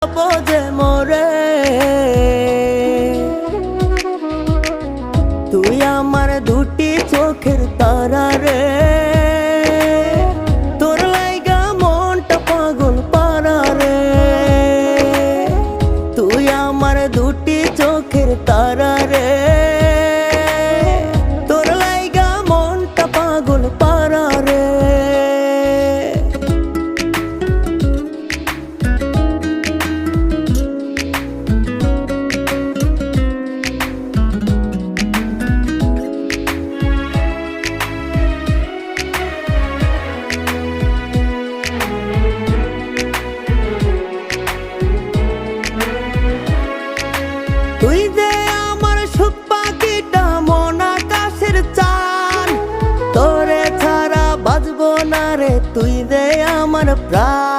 বোঝে মোরে তুই আমার দুটি চোখের তারা রে তোর লাইগা মনটা পাগল পারা রে তুই আমার দুটি চোখের তারা রে তোর লাইগা মনটা পাগল পারা রে তুই যে আমার সুখ পাখিটা মন আকাশের চান তোরে ছাড়া বাজবো না রে তুই যে আমার প্রাণ